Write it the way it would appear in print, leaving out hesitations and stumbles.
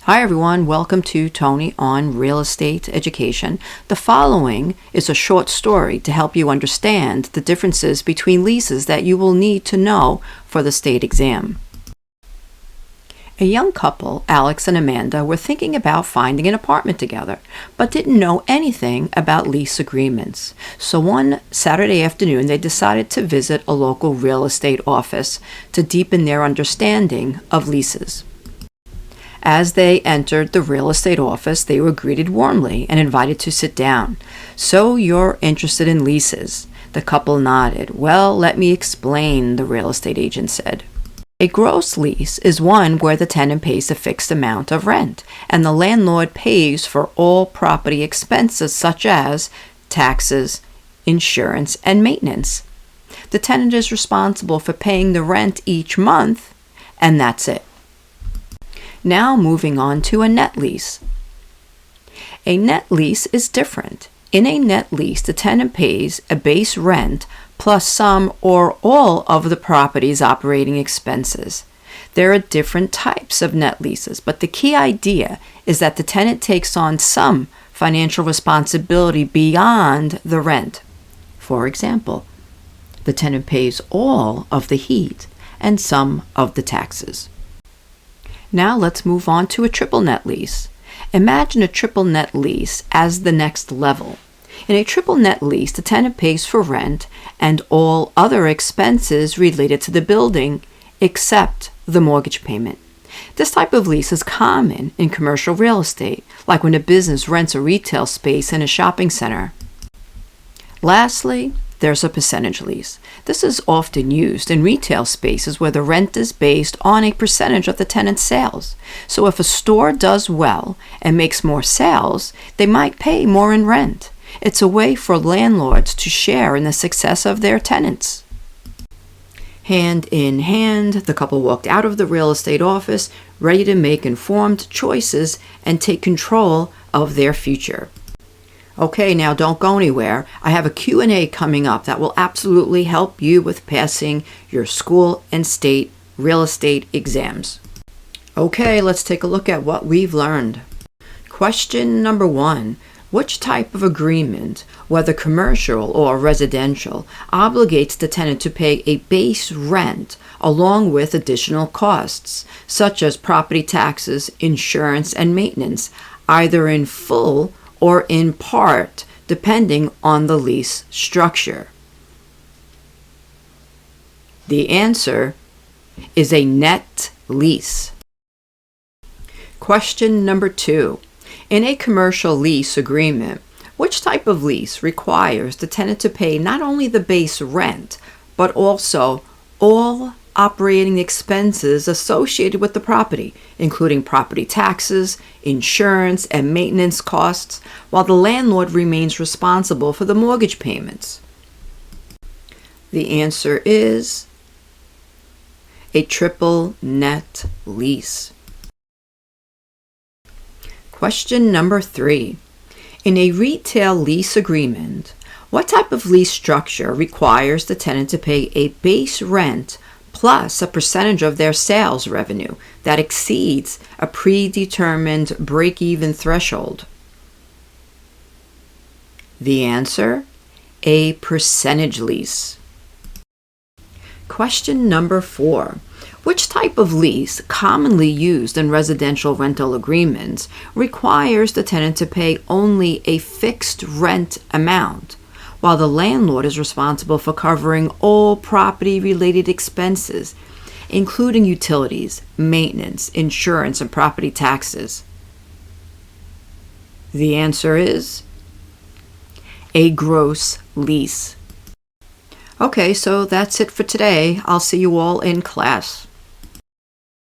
Hi everyone, welcome to Toni on Real Estate Education. The following is a short story to help you understand the differences between leases that you will need to know for the state exam. A young couple, Alex and Amanda, were thinking about finding an apartment together, but didn't know anything about lease agreements. So one Saturday afternoon, they decided to visit a local real estate office to deepen their understanding of leases. As they entered the real estate office, they were greeted warmly and invited to sit down. "So you're interested in leases?" The couple nodded. "Well, let me explain," the real estate agent said. A gross lease is one where the tenant pays a fixed amount of rent, and the landlord pays for all property expenses such as taxes, insurance, and maintenance. The tenant is responsible for paying the rent each month, and that's it. Now moving on to a net lease. A net lease is different. In a net lease, the tenant pays a base rent plus some or all of the property's operating expenses. There are different types of net leases, but the key idea is that the tenant takes on some financial responsibility beyond the rent. For example, the tenant pays all of the heat and some of the taxes. Now let's move on to a triple net lease. Imagine a triple net lease as the next level. In a triple net lease, the tenant pays for rent and all other expenses related to the building except the mortgage payment. This type of lease is common in commercial real estate, like when a business rents a retail space in a shopping center. Lastly, there's a percentage lease. This is often used in retail spaces where the rent is based on a percentage of the tenant's sales. So if a store does well and makes more sales, they might pay more in rent. It's a way for landlords to share in the success of their tenants. Hand in hand, the couple walked out of the real estate office, ready to make informed choices and take control of their future. Okay, now don't go anywhere. I have a Q&A coming up that will absolutely help you with passing your school and state real estate exams. Okay, let's take a look at what we've learned. Question number 1. Which type of agreement, whether commercial or residential, obligates the tenant to pay a base rent along with additional costs, such as property taxes, insurance, and maintenance, either in full or in part, depending on the lease structure? The answer is a net lease. Question number 2. In a commercial lease agreement, which type of lease requires the tenant to pay not only the base rent, but also all operating expenses associated with the property, including property taxes, insurance, and maintenance costs, while the landlord remains responsible for the mortgage payments? The answer is a triple net lease. Question number 3. In a retail lease agreement, what type of lease structure requires the tenant to pay a base rent plus a percentage of their sales revenue that exceeds a predetermined break-even threshold? The answer, a percentage lease. Question number 4. Which type of lease, commonly used in residential rental agreements, requires the tenant to pay only a fixed rent amount, while the landlord is responsible for covering all property-related expenses, including utilities, maintenance, insurance, and property taxes? The answer is a gross lease. Okay, so that's it for today. I'll see you all in class.